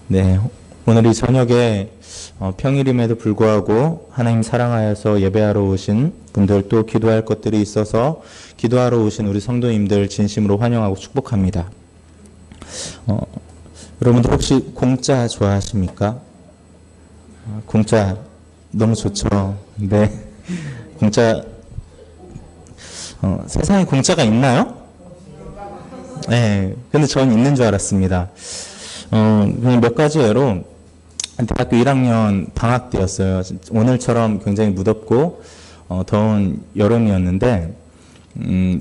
네, 오늘 이 저녁에 평일임에도 불구하고 하나님 사랑하여서 예배하러 오신 분들 또 기도할 것들이 있어서 기도하러 오신 우리 성도님들 진심으로 환영하고 축복합니다. 여러분들 혹시 공짜 좋아하십니까? 공짜 너무 좋죠. 네, 공짜 세상에 공짜가 있나요? 네, 근데 전 있는 줄 알았습니다. 그냥 몇 가지 예로 대학교 1학년 방학 때였어요. 오늘처럼 굉장히 무덥고 더운 여름이었는데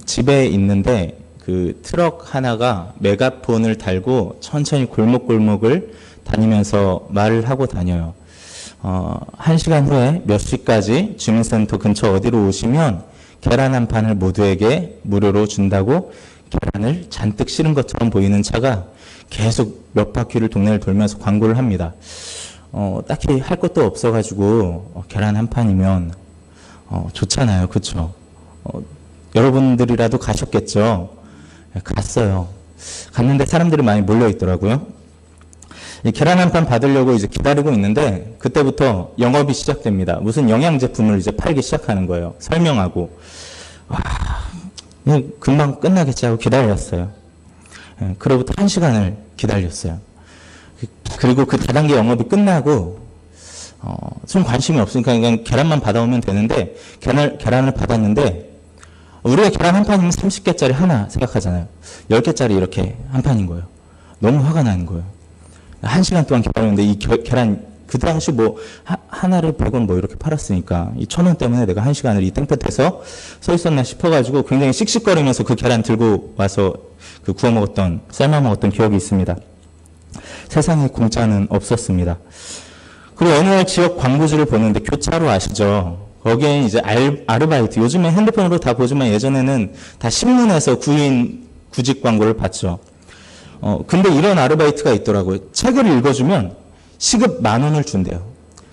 집에 있는데 그 트럭 하나가 메가폰을 달고 천천히 골목골목을 다니면서 말을 하고 다녀요. 1시간 후에 몇 시까지 주민센터 근처 어디로 오시면 계란 한 판을 모두에게 무료로 준다고 계란을 잔뜩 실은 것처럼 보이는 차가 계속 몇 바퀴를 동네를 돌면서 광고를 합니다. 딱히 할 것도 없어가지고 계란 한 판이면 좋잖아요. 그렇죠? 여러분들이라도 가셨겠죠? 갔어요. 갔는데 사람들이 많이 몰려있더라고요. 이 계란 한 판 받으려고 이제 기다리고 있는데 그때부터 영업이 시작됩니다. 무슨 영양제품을 이제 팔기 시작하는 거예요. 설명하고. 금방 끝나겠지 하고 기다렸어요. 그로부터 1시간을 기다렸어요. 그리고 그 다단계 영업이 끝나고 좀 관심이 없으니까 그냥 계란만 받아오면 되는데 계란을 받았는데 우리가 계란 한 판이면 30개짜리 하나 생각하잖아요. 10개짜리 이렇게 한 판인 거예요. 너무 화가 나는 거예요. 1시간 동안 기다렸는데 이 계란 그 당시 뭐 하나를 100원 뭐 이렇게 팔았으니까 이 1,000원 때문에 내가 1시간을 이 땡볕에서 서 있었나 싶어가지고 굉장히 씩씩거리면서 그 계란 들고 와서 그 구워 먹었던 삶아 먹었던 기억이 있습니다. 세상에 공짜는 없었습니다. 그리고 어느 날 지역 광고지를 보는데 교차로 아시죠? 거기에 이제 아르바이트, 요즘에 핸드폰으로 다 보지만 예전에는 다 신문에서 구직 광고를 봤죠. 근데 이런 아르바이트가 있더라고요. 책을 읽어주면 시급 10,000원을 준대요.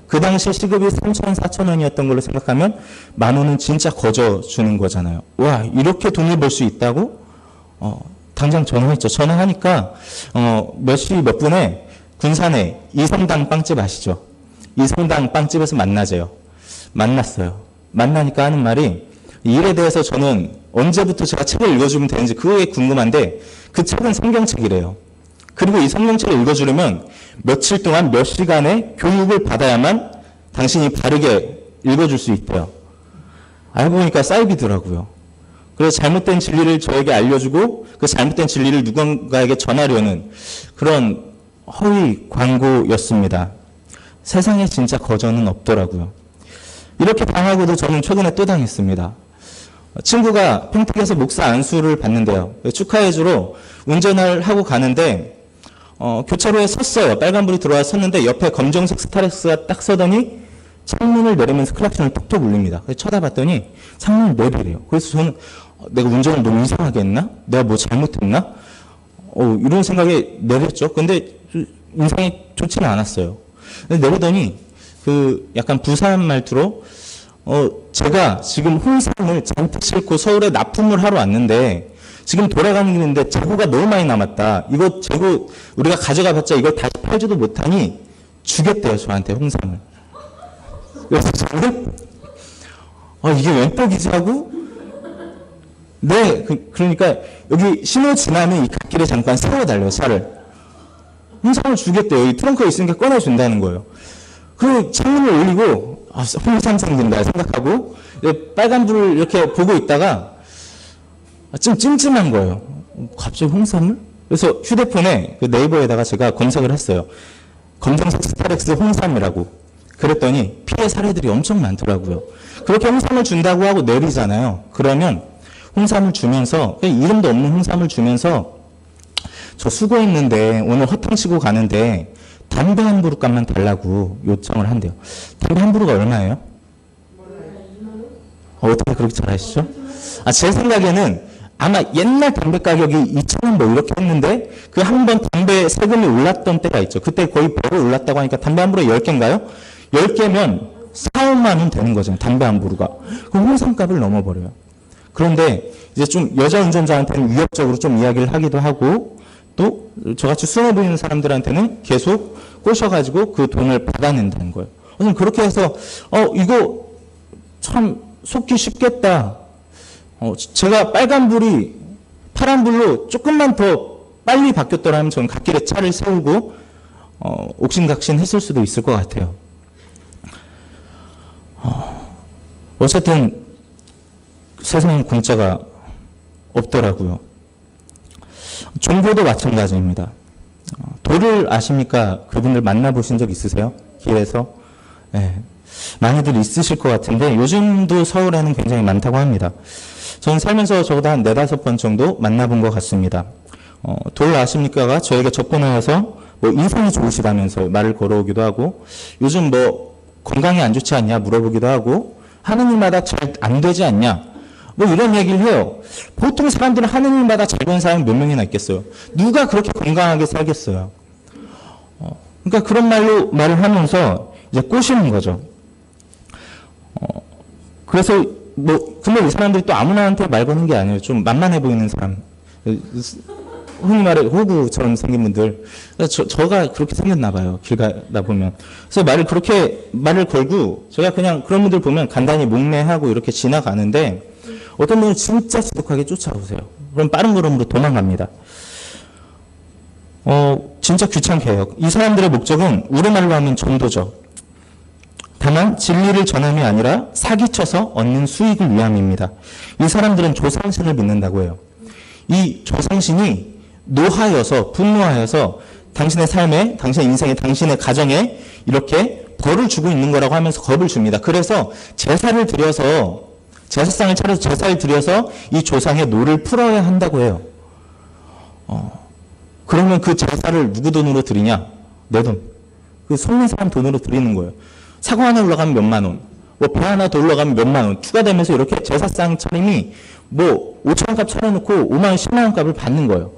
그 당시 시급이 3,000원, 4,000원이었던 걸로 생각하면 10,000원은 진짜 거저 주는 거잖아요. 와, 이렇게 돈을 벌 수 있다고? 당장 전화했죠. 전화하니까 몇 시 몇 분에 군산에 이성당 빵집 아시죠? 이성당 빵집에서 만나재요. 만났어요. 만나니까 하는 말이 일에 대해서 저는 언제부터 제가 책을 읽어주면 되는지 그게 궁금한데 그 책은 성경책이래요. 그리고 이 성경책을 읽어주려면 며칠 동안 몇 시간의 교육을 받아야만 당신이 바르게 읽어줄 수 있대요. 알고 보니까 사이비더라고요. 그래서 잘못된 진리를 저에게 알려주고 그 잘못된 진리를 누군가에게 전하려는 그런 허위 광고였습니다. 세상에 진짜 거저는 없더라고요. 이렇게 당하고도 저는 최근에 또 당했습니다. 친구가 평택에서 목사 안수를 받는데요. 축하해주러 운전을 하고 가는데 교차로에 섰어요. 빨간불이 들어와 섰는데 옆에 검정색 스타렉스가 딱 서더니 창문을 내리면서 클락션을 톡톡 울립니다. 그래서 쳐다봤더니 창문을 내리래요. 그래서 저는 내가 운전을 너무 이상하게 했나? 내가 뭐 잘못했나? 이런 생각에 내렸죠. 근데 인상이 좋지는 않았어요. 근데 내리더니 그 약간 부산 말투로 제가 지금 홍삼을 잔뜩 싣고 서울에 납품을 하러 왔는데 지금 돌아가는 길인데 재고가 너무 많이 남았다. 이거 재고 우리가 가져가봤자 이걸 다시 팔지도 못하니 주겠대요. 저한테 홍삼을. 그래서 저는 이게 웬 떡이지 하고 네, 그러니까 여기 신호 지나면 이 갓길에 잠깐 세워달래요. 차를. 홍삼을 주겠대요. 이 트렁크에 있으니까 꺼내준다는 거예요. 그리고 창문을 올리고 홍삼 생긴다 생각하고 빨간불을 이렇게 보고 있다가 좀 찜찜한 거예요. 갑자기 홍삼을? 그래서 휴대폰에 그 네이버에다가 제가 검색을 했어요. 검정색 스타렉스 홍삼이라고. 그랬더니 피해 사례들이 엄청 많더라고요. 그렇게 홍삼을 준다고 하고 내리잖아요. 그러면 홍삼을 주면서 이름도 없는 홍삼을 주면서 저 수고했는데 오늘 허탕치고 가는데 담배 한 부루값만 달라고 요청을 한대요. 담배 한 부루가 얼마예요? 어떻게 그렇게 잘 아시죠? 제 생각에는 아마 옛날 담배 가격이 2,000원 뭐 이렇게 했는데 그 한 번 담배 세금이 올랐던 때가 있죠. 그때 거의 배로 올랐다고 하니까 담배 한 부루에 10개인가요? 10개면 4, 5만 원 되는 거잖아요. 담배 한 부루가. 그럼 홍삼값을 넘어버려요. 그런데 이제 좀 여자 운전자한테는 위협적으로 좀 이야기를 하기도 하고 또 저같이 순해 보이는 사람들한테는 계속 꼬셔가지고 그 돈을 받아낸다는 거예요. 선생님 그렇게 해서 이거 참 속기 쉽겠다. 제가 빨간불이 파란불로 조금만 더 빨리 바뀌었더라면 저는 갓길에 차를 세우고 옥신각신 했을 수도 있을 것 같아요. 어쨌든 세상엔 공짜가 없더라고요. 종교도 마찬가지입니다. 도를 아십니까? 그분들 만나보신 적 있으세요? 길에서? 네. 많이들 있으실 것 같은데 요즘도 서울에는 굉장히 많다고 합니다. 저는 살면서 적어도 한 4-5번 정도 만나본 것 같습니다. 돌 아십니까가 저에게 접근하여서 뭐 인상이 좋으시다면서 말을 걸어오기도 하고 요즘 뭐 건강이 안 좋지 않냐 물어보기도 하고 하는 일마다 잘 안 되지 않냐 뭐 이런 얘기를 해요. 보통 사람들은 하는 일마다 잘 되는 사람이 몇 명이나 있겠어요. 누가 그렇게 건강하게 살겠어요. 그러니까 그런 말을 하면서 이제 꼬시는 거죠. 그래서 뭐 근데 이 사람들이 또 아무나한테 말 거는 게 아니에요. 좀 만만해 보이는 사람. 흔히 말해 호구처럼 생긴 분들. 저가 그렇게 생겼나 봐요. 길 가다 보면. 그래서 말을 걸고 제가 그냥 그런 분들 보면 간단히 목례하고 이렇게 지나가는데 어떤 분은 진짜 지독하게 쫓아오세요. 그럼 빠른 걸음으로 도망갑니다. 진짜 귀찮게 해요. 이 사람들의 목적은 우리말로 하면 전도죠. 다만 진리를 전함이 아니라 사기쳐서 얻는 수익을 위함입니다. 이 사람들은 조상신을 믿는다고 해요. 이 조상신이 노하여서 분노하여서 당신의 삶에, 당신의 인생에, 당신의 가정에 이렇게 벌을 주고 있는 거라고 하면서 겁을 줍니다. 그래서 제사를 드려서 제사상을 차려서 제사를 드려서 이 조상의 노를 풀어야 한다고 해요. 그러면 그 제사를 누구 돈으로 드리냐? 내 돈. 그 속는 사람 돈으로 드리는 거예요. 사과 하나 올라가면 몇만 원, 뭐 배 하나 더 올라가면 몇만 원 추가되면서 이렇게 제사상 차림이 뭐 5천 원 값 차려놓고 5만 원, 10만 원 값을 받는 거예요.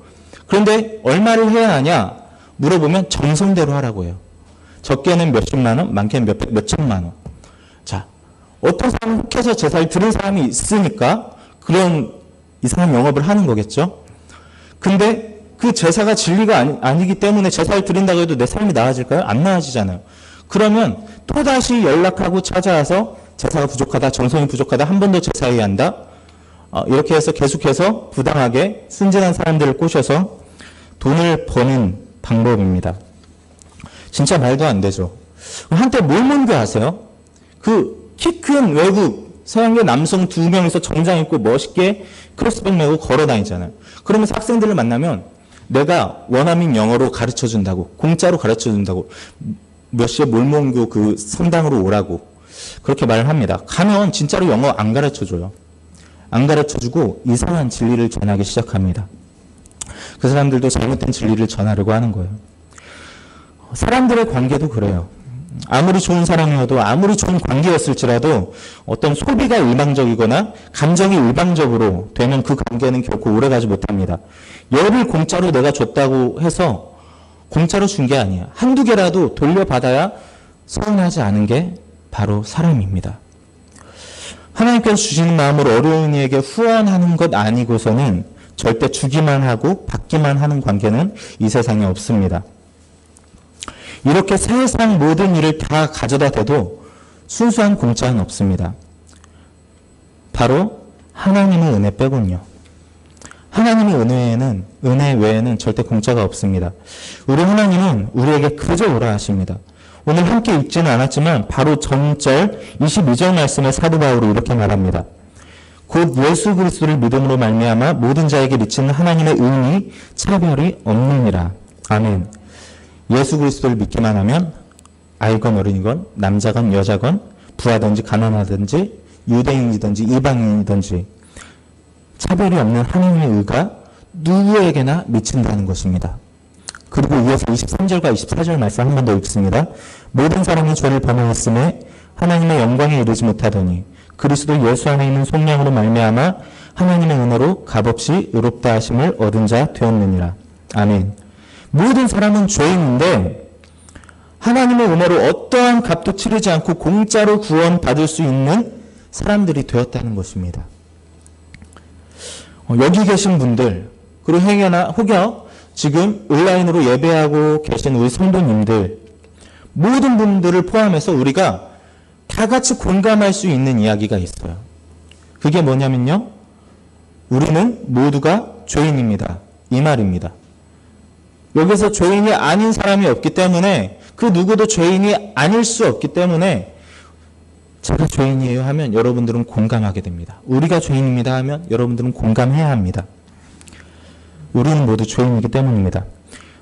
그런데 얼마를 해야 하냐 물어보면 정성대로 하라고 해요. 적게는 몇십만 원, 많게는 몇천만 원. 자, 어떤 사람은 혹해서 제사를 드릴 사람이 있으니까 그런 이상한 영업을 하는 거겠죠. 근데 그 제사가 진리가 아니기 때문에 제사를 드린다고 해도 내 삶이 나아질까요? 안 나아지잖아요. 그러면 또다시 연락하고 찾아와서 제사가 부족하다, 정성이 부족하다, 한 번 더 제사해야 한다. 이렇게 해서 계속해서 부당하게 순진한 사람들을 꼬셔서 돈을 버는 방법입니다. 진짜 말도 안 되죠. 한때 몰몬교 아세요? 그 키 큰 외국 서양계 남성 2명이서 정장 입고 멋있게 크로스백 메고 걸어 다니잖아요. 그러면서 학생들을 만나면 내가 원어민 영어로 가르쳐 준다고, 공짜로 가르쳐 준다고, 몇 시에 몰몬교 그 성당으로 오라고 그렇게 말을 합니다. 가면 진짜로 영어 안 가르쳐 줘요. 안 가르쳐 주고 이상한 진리를 전하기 시작합니다. 그 사람들도 잘못된 진리를 전하려고 하는 거예요. 사람들의 관계도 그래요. 아무리 좋은 사람이어도 아무리 좋은 관계였을지라도 어떤 소비가 일방적이거나 감정이 일방적으로 되면 그 관계는 결코 오래가지 못합니다. 열을 공짜로 내가 줬다고 해서 공짜로 준 게 아니야. 한두 개라도 돌려받아야 서운하지 않은 게 바로 사람입니다. 하나님께서 주시는 마음으로 어려운 이에게 후원하는 것 아니고서는 절대 주기만 하고 받기만 하는 관계는 이 세상에 없습니다. 이렇게 세상 모든 일을 다 가져다 대도 순수한 공짜는 없습니다. 바로 하나님의 은혜 빼곤요. 하나님의 은혜 외에는 절대 공짜가 없습니다. 우리 하나님은 우리에게 그저 오라 하십니다. 오늘 함께 읽지는 않았지만 바로 전절 22절 말씀에 사도 바울이 이렇게 말합니다. 곧 예수 그리스도를 믿음으로 말미암아 모든 자에게 미치는 하나님의 은이 차별이 없느니라. 아멘. 예수 그리스도를 믿기만 하면 아이건 어른이건 남자건 여자건 부하든지 가난하든지 유대인이든지 이방인이든지 차별이 없는 하나님의 의가 누구에게나 미친다는 것입니다. 그리고 이어서 23절과 24절 말씀 한 번 더 읽습니다. 모든 사람이 죄를 범하였음에 하나님의 영광에 이르지 못하더니 그리스도 예수 안에 있는 속량으로 말미암아 하나님의 은혜로 값없이 의롭다 하심을 얻은 자 되었느니라. 아멘. 모든 사람은 죄인인데 하나님의 은혜로 어떠한 값도 치르지 않고 공짜로 구원받을 수 있는 사람들이 되었다는 것입니다. 여기 계신 분들, 그리고 혹여 지금 온라인으로 예배하고 계신 우리 성도님들, 모든 분들을 포함해서 우리가 다 같이 공감할 수 있는 이야기가 있어요. 그게 뭐냐면요. 우리는 모두가 죄인입니다. 이 말입니다. 여기서 죄인이 아닌 사람이 없기 때문에, 그 누구도 죄인이 아닐 수 없기 때문에 제가 죄인이에요 하면 여러분들은 공감하게 됩니다. 우리가 죄인입니다 하면 여러분들은 공감해야 합니다. 우리는 모두 죄인이기 때문입니다.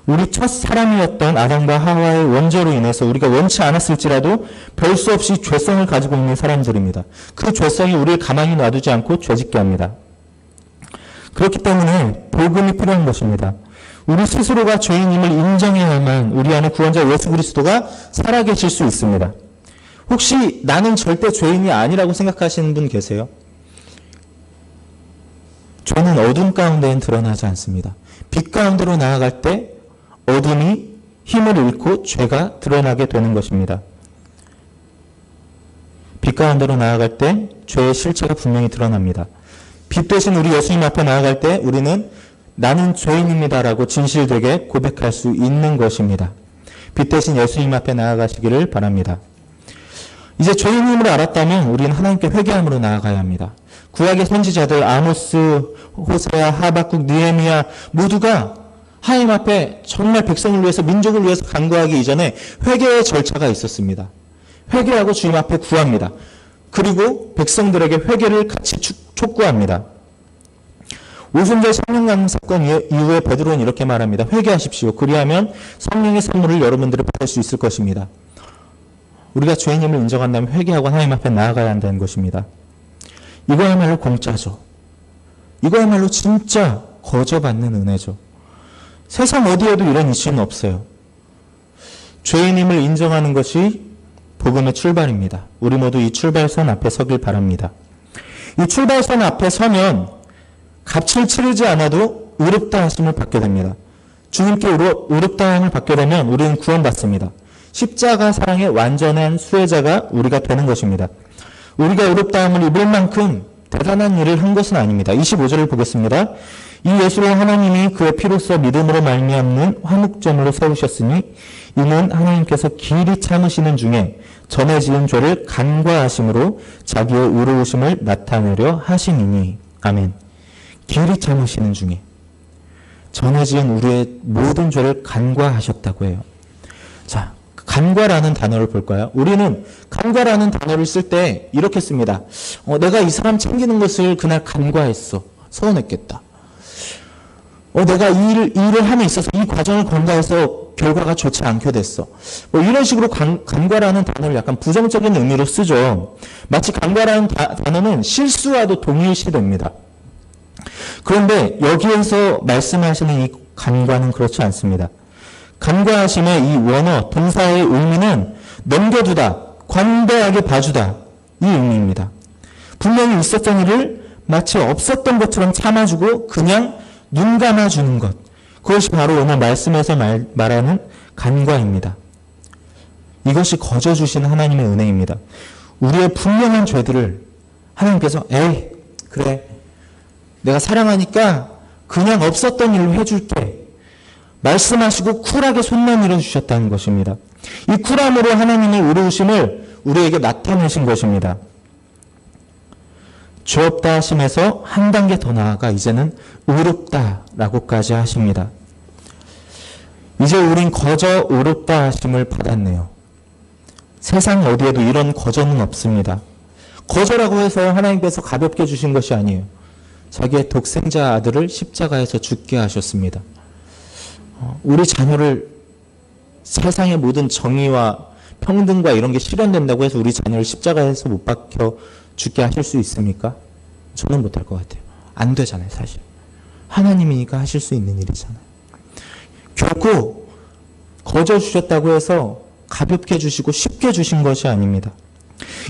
우리 첫 사람이었던 아담과 하와의 원죄로 인해서 우리가 원치 않았을지라도 별 수 없이 죄성을 가지고 있는 사람들입니다. 그 죄성이 우리를 가만히 놔두지 않고 죄짓게 합니다. 그렇기 때문에 복음이 필요한 것입니다. 우리 스스로가 죄인임을 인정해야만 우리 안에 구원자 예수 그리스도가 살아계실 수 있습니다. 혹시 나는 절대 죄인이 아니라고 생각하시는 분 계세요? 죄는 어둠 가운데엔 드러나지 않습니다. 빛 가운데로 나아갈 때 어둠이 힘을 잃고 죄가 드러나게 되는 것입니다. 빛 가운데로 나아갈 때 죄의 실체가 분명히 드러납니다. 빛 대신 우리 예수님 앞에 나아갈 때 우리는 나는 죄인입니다라고 진실되게 고백할 수 있는 것입니다. 빛 대신 예수님 앞에 나아가시기를 바랍니다. 이제 죄인임을 알았다면 우리는 하나님께 회개함으로 나아가야 합니다. 구약의 선지자들 아모스, 호세아, 하박국, 느헤미야 모두가 하나님 앞에 정말 백성을 위해서, 민족을 위해서 간구하기 이전에 회개의 절차가 있었습니다. 회개하고 주님 앞에 구합니다. 그리고 백성들에게 회개를 같이 촉구합니다. 오순절 성령강 사건 이후에 베드로는 이렇게 말합니다. 회개하십시오. 그리하면 성령의 선물을 여러분들이 받을 수 있을 것입니다. 우리가 죄인임을 인정한다면 회개하고 하나님 앞에 나아가야 한다는 것입니다. 이거야말로 공짜죠. 이거야말로 진짜 거저받는 은혜죠. 세상 어디에도 이런 이슈는 없어요. 죄인임을 인정하는 것이 복음의 출발입니다. 우리 모두 이 출발선 앞에 서길 바랍니다. 이 출발선 앞에 서면 값을 치르지 않아도 의롭다 하심을 받게 됩니다. 주님께 의롭다 함을 받게 되면 우리는 구원받습니다. 십자가 사랑의 완전한 수혜자가 우리가 되는 것입니다. 우리가 의롭다 함을 입을 만큼 대단한 일을 한 것은 아닙니다. 25절을 보겠습니다. 이 예수를 하나님이 그의 피로써 믿음으로 말미암는 화목제물로 세우셨으니 이는 하나님께서 길이 참으시는 중에 전에 지은 죄를 간과하심으로 자기의 의로우심을 나타내려 하심이니. 아멘. 길이 참으시는 중에 전에 지은 우리의 모든 죄를 간과하셨다고 해요. 자, 간과라는 단어를 볼까요? 우리는 간과라는 단어를 쓸 때 이렇게 씁니다. 내가 이 사람 챙기는 것을 그날 간과했어. 서운했겠다. 내가 이 일을 함에 있어서 이 과정을 간과해서 결과가 좋지 않게 됐어. 이런 식으로 간과라는 단어를 약간 부정적인 의미로 쓰죠. 마치 간과라는 단어는 실수와도 동일시됩니다. 그런데 여기에서 말씀하시는 이 간과는 그렇지 않습니다. 간과하심의 이 원어, 동사의 의미는 넘겨두다, 관대하게 봐주다, 이 의미입니다. 분명히 있었던 일을 마치 없었던 것처럼 참아주고 그냥 눈 감아주는 것. 그것이 바로 오늘 말씀에서 말하는 간과입니다. 이것이 거저 주시는 하나님의 은혜입니다. 우리의 분명한 죄들을 하나님께서 에이, 그래, 내가 사랑하니까 그냥 없었던 일을 해줄게. 말씀하시고 쿨하게 손 내밀어 주셨다는 것입니다. 이 쿨함으로 하나님의 의로우심을 우리에게 나타내신 것입니다. 죄 없다 하심에서 한 단계 더 나아가 이제는 의롭다라고까지 하십니다. 이제 우린 거저 의롭다 하심을 받았네요. 세상 어디에도 이런 거저는 없습니다. 거저라고 해서 하나님께서 가볍게 주신 것이 아니에요. 자기의 독생자 아들을 십자가에서 죽게 하셨습니다. 우리 자녀를 세상의 모든 정의와 평등과 이런 게 실현된다고 해서 우리 자녀를 십자가에서 못 박혀 죽게 하실 수 있습니까? 저는 못할 것 같아요. 안 되잖아요, 사실. 하나님이니까 하실 수 있는 일이잖아요. 결코 거저 주셨다고 해서 가볍게 주시고 쉽게 주신 것이 아닙니다.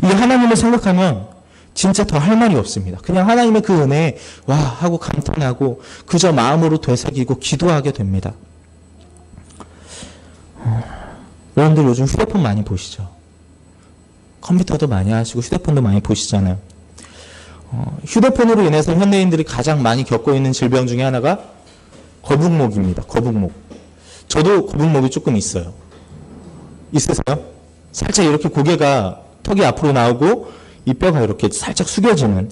이 하나님을 생각하면 진짜 더 할 말이 없습니다. 그냥 하나님의 그 은혜에 와 하고 감탄하고 그저 마음으로 되새기고 기도하게 됩니다. 여러분들 요즘 휴대폰 많이 보시죠? 컴퓨터도 많이 하시고 휴대폰도 많이 보시잖아요. 휴대폰으로 인해서 현대인들이 가장 많이 겪고 있는 질병 중에 하나가 거북목입니다. 거북목. 저도 거북목이 조금 있어요. 있으세요? 살짝 이렇게 고개가 턱이 앞으로 나오고 이 뼈가 이렇게 살짝 숙여지는,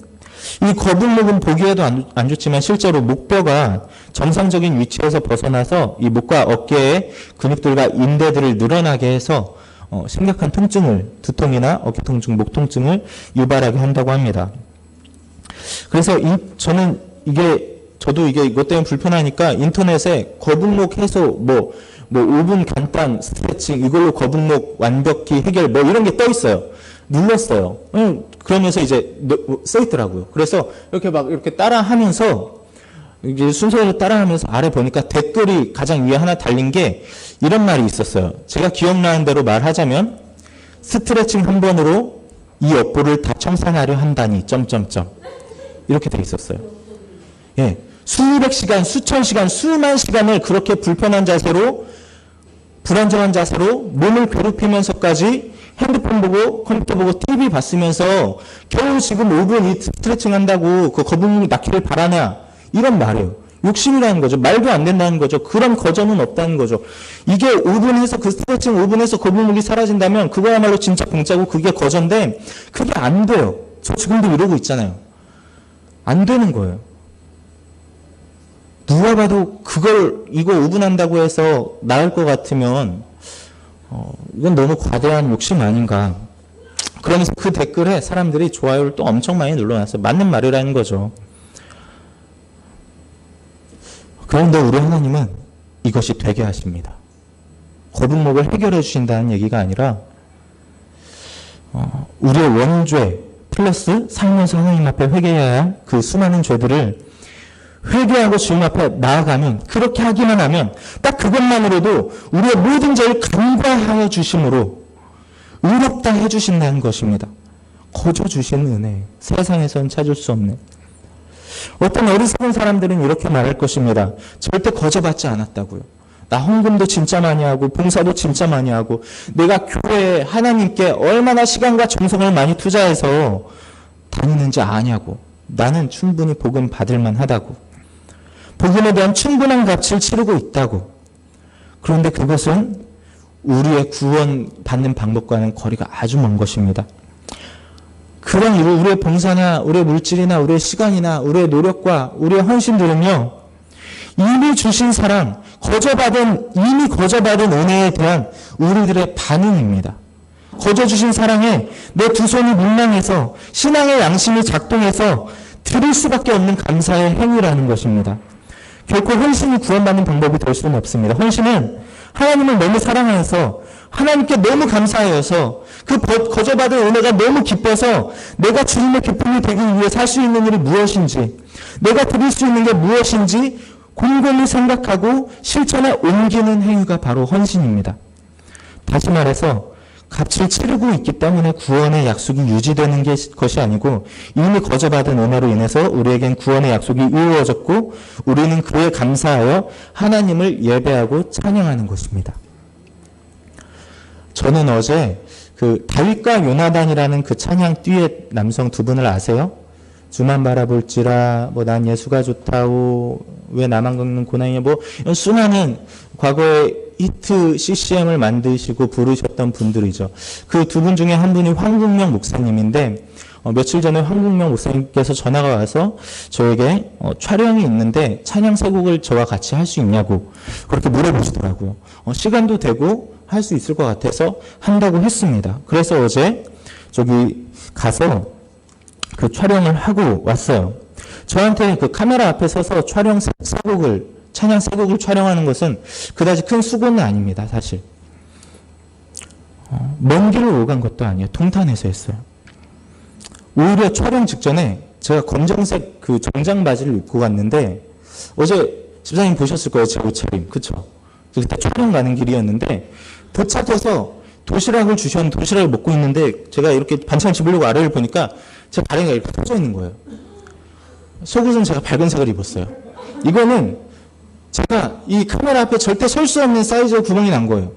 이 거북목은 보기에도 안 좋지만 실제로 목뼈가 정상적인 위치에서 벗어나서 이 목과 어깨의 근육들과 인대들을 늘어나게 해서 심각한 통증을, 두통이나 어깨 통증, 목 통증을 유발하게 한다고 합니다. 그래서 저도 이것 때문에 불편하니까 인터넷에 거북목 해소, 5분 간단 스트레칭, 이걸로 거북목 완벽히 해결, 이런 게 떠 있어요. 눌렀어요. 그러면서 이제 써 있더라고요. 그래서 이렇게 따라 하면서, 이제 순서대로 따라 하면서 아래 보니까 댓글이 가장 위에 하나 달린 게 이런 말이 있었어요. 제가 기억나는 대로 말하자면, 스트레칭 한 번으로 이 업보를 다 청산하려 한다니, 이렇게 돼 있었어요. 예. 수백 시간, 수천 시간, 수만 시간을 그렇게 불편한 자세로, 불안정한 자세로 몸을 괴롭히면서까지 핸드폰 보고 컴퓨터 보고 TV 봤으면서 겨우 지금 5분 이 스트레칭 한다고 그 거북목이 낫기를 바라냐, 이런 말이에요. 욕심이라는 거죠. 말도 안 된다는 거죠. 그런 거점은 없다는 거죠. 이게 5분 해서, 그 스트레칭 5분 해서 거북목이 사라진다면 그거야말로 진짜 공짜고 그게 거전데, 그게 안 돼요. 저 지금도 이러고 있잖아요. 안 되는 거예요. 누가 봐도 이거 5분 한다고 해서 나을 것 같으면 이건 너무 과대한 욕심 아닌가. 그러면서 그 댓글에 사람들이 좋아요를 또 엄청 많이 눌러놨어요. 맞는 말이라는 거죠. 그런데 우리 하나님은 이것이 되게 하십니다. 거북목을 해결해 주신다는 얘기가 아니라 우리의 원죄 플러스 살면서 하나님 앞에 회개해야 할 그 수많은 죄들을 회개하고 주님 앞에 나아가면, 그렇게 하기만 하면 딱 그것만으로도 우리의 모든 죄를 간과하여 주심으로 의롭다 해주신다는 것입니다. 거저 주신 은혜, 세상에선 찾을 수 없는. 어떤 어리석은 사람들은 이렇게 말할 것입니다. 절대 거저받지 않았다고요. 나 헌금도 진짜 많이 하고 봉사도 진짜 많이 하고 내가 교회에 하나님께 얼마나 시간과 정성을 많이 투자해서 다니는지 아냐고. 나는 충분히 복음 받을 만하다고. 복음에 대한 충분한 값을 치르고 있다고. 그런데 그것은 우리의 구원 받는 방법과는 거리가 아주 먼 것입니다. 그런 우리의 봉사나 우리의 물질이나 우리의 시간이나 우리의 노력과 우리의 헌신들은요, 이미 주신 사랑, 이미 거저받은 은혜에 대한 우리들의 반응입니다. 거저 주신 사랑에 내 두 손이 민망해서 신앙의 양심이 작동해서 드릴 수밖에 없는 감사의 행위라는 것입니다. 결코 헌신이 구원받는 방법이 될 수는 없습니다. 헌신은 하나님을 너무 사랑해서, 하나님께 너무 감사하여서, 그 거저받은 은혜가 너무 기뻐서 내가 주님의 기쁨이 되기 위해 살 수 있는 일이 무엇인지, 내가 드릴 수 있는 게 무엇인지 곰곰이 생각하고 실천에 옮기는 행위가 바로 헌신입니다. 다시 말해서 값을 치르고 있기 때문에 구원의 약속이 유지되는 것이 아니고, 이미 거저받은 은혜로 인해서 우리에겐 구원의 약속이 이루어졌고 우리는 그에 감사하여 하나님을 예배하고 찬양하는 것입니다. 저는 어제 그 다윗과 요나단이라는 그 찬양 듀엣 남성 두 분을 아세요? 주만 바라볼지라, 난 예수가 좋다고, 왜 나만 겪는 고난이냐, 이런 수많은 과거에 히트 CCM을 만드시고 부르셨던 분들이죠. 그 두 분 중에 한 분이 황국명 목사님인데, 며칠 전에 황국명 목사님께서 전화가 와서 저에게 촬영이 있는데 찬양 세 곡을 저와 같이 할 수 있냐고 그렇게 물어보시더라고요. 시간도 되고 할 수 있을 것 같아서 한다고 했습니다. 그래서 어제 저기 가서 그 촬영을 하고 왔어요. 저한테 그 카메라 앞에 서서 찬양 세 곡을 촬영하는 것은 그다지 큰 수고는 아닙니다, 사실. 먼 길을 오간 것도 아니에요. 동탄에서 했어요. 오히려 촬영 직전에 제가 검정색 그 정장 바지를 입고 갔는데, 어제 집사님 보셨을 거예요, 제 옷차림. 그쵸? 그때 촬영 가는 길이었는데, 도착해서 도시락을 주셨는데, 도시락을 먹고 있는데, 제가 이렇게 반찬을 집으려고 아래를 보니까 제 다리가 이렇게 터져 있는 거예요. 속옷은 제가 밝은색을 입었어요. 이거는 제가 이 카메라 앞에 절대 설 수 없는 사이즈의 구멍이 난 거예요.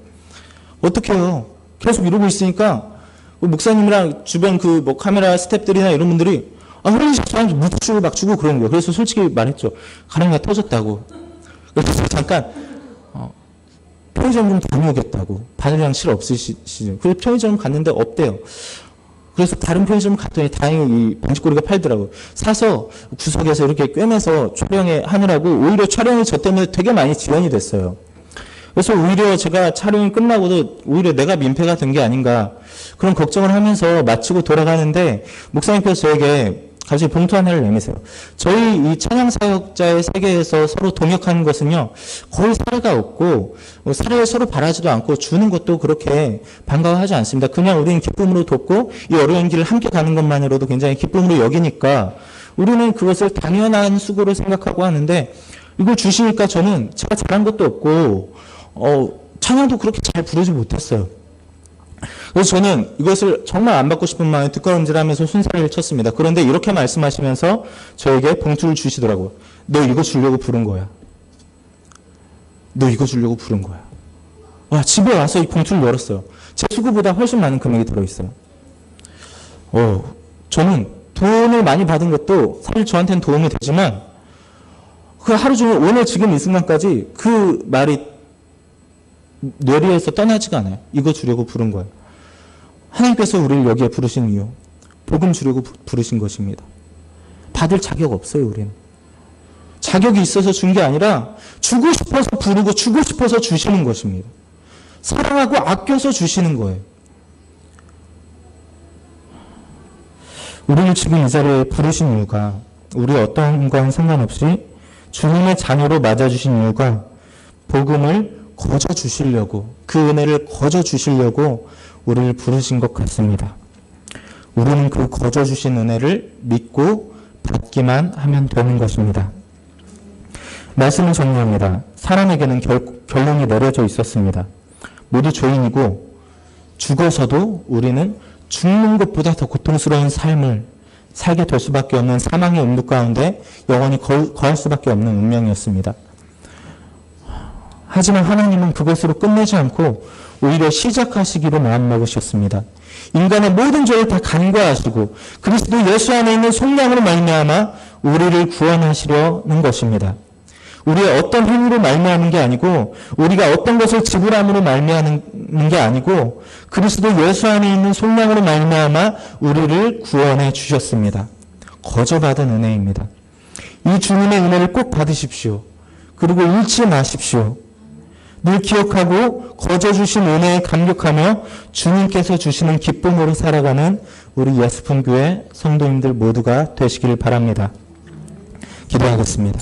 어떡해요? 계속 이러고 있으니까 목사님이랑 주변 카메라 스태프들이나 이런 분들이 흘리셔서 묻히고 막 주고 그러는 거예요. 그래서 솔직히 말했죠. 가랑이가 터졌다고. 그래서 잠깐 편의점 좀 다녀오겠다고. 바늘 양실 없으시죠? 그래서 편의점 갔는데 없대요. 그래서 다른 편의점 갔더니 다행히 이 방지꼬리가 팔더라고요. 사서 구석에서 이렇게 꿰매서 촬영에 하느라고 오히려 촬영이 저 때문에 되게 많이 지연이 됐어요. 그래서 오히려 제가 촬영이 끝나고도 오히려 내가 민폐가 된 게 아닌가 그런 걱정을 하면서 마치고 돌아가는데 목사님께서 저에게 갑자기 봉투 하나를 내미세요. 저희 이 찬양사역자의 세계에서 서로 동역하는 것은요, 거의 사례가 없고, 사례를 서로 바라지도 않고, 주는 것도 그렇게 반가워하지 않습니다. 그냥 우리는 기쁨으로 돕고, 이 어려운 길을 함께 가는 것만으로도 굉장히 기쁨으로 여기니까, 우리는 그것을 당연한 수고로 생각하고 하는데, 이걸 주시니까 저는 제가 잘한 것도 없고, 찬양도 그렇게 잘 부르지 못했어요. 그래서 저는 이것을 정말 안 받고 싶은 마음에 뒷걸음질하면서 순사를 쳤습니다. 그런데 이렇게 말씀하시면서 저에게 봉투를 주시더라고요. 너 이거 주려고 부른 거야. 너 이거 주려고 부른 거야. 와, 집에 와서 이 봉투를 열었어요. 제 수고보다 훨씬 많은 금액이 들어있어요. 저는 돈을 많이 받은 것도 사실 저한테는 도움이 되지만 그 하루 종일 오늘 지금 이 순간까지 그 말이 뇌리에서 떠나지가 않아요. 이거 주려고 부른 거예요. 하나님께서 우리를 여기에 부르신 이유, 복음 주려고 부르신 것입니다. 받을 자격 없어요, 우리는. 자격이 있어서 준 게 아니라 주고 싶어서 부르고 주고 싶어서 주시는 것입니다. 사랑하고 아껴서 주시는 거예요. 우리를 지금 이 자리에 부르신 이유가 우리 어떠한 건 상관없이 주님의 자녀로 맞아주신 이유가 복음을 거저 주시려고, 그 은혜를 거저 주시려고 우리를 부르신 것 같습니다. 우리는 그 거저 주신 은혜를 믿고 받기만 하면 되는 것입니다. 말씀을 정리합니다. 사람에게는 결론이 내려져 있었습니다. 모두 죄인이고 죽어서도 우리는 죽는 것보다 더 고통스러운 삶을 살게 될 수밖에 없는 사망의 음부 가운데 영원히 거할 수밖에 없는 운명이었습니다. 하지만 하나님은 그것으로 끝내지 않고 오히려 시작하시기로 마음먹으셨습니다. 인간의 모든 죄를 다 간과하시고 그리스도 예수 안에 있는 속량으로 말미암아 우리를 구원하시려는 것입니다. 우리의 어떤 행위로 말미암은 게 아니고 우리가 어떤 것을 지불함으로 말미암는 게 아니고 그리스도 예수 안에 있는 속량으로 말미암아 우리를 구원해 주셨습니다. 거저 받은 은혜입니다. 이 주님의 은혜를 꼭 받으십시오. 그리고 잃지 마십시오. 늘 기억하고 거저 주신 은혜에 감격하며 주님께서 주시는 기쁨으로 살아가는 우리 예수품교회 성도님들 모두가 되시길 바랍니다. 기도하겠습니다.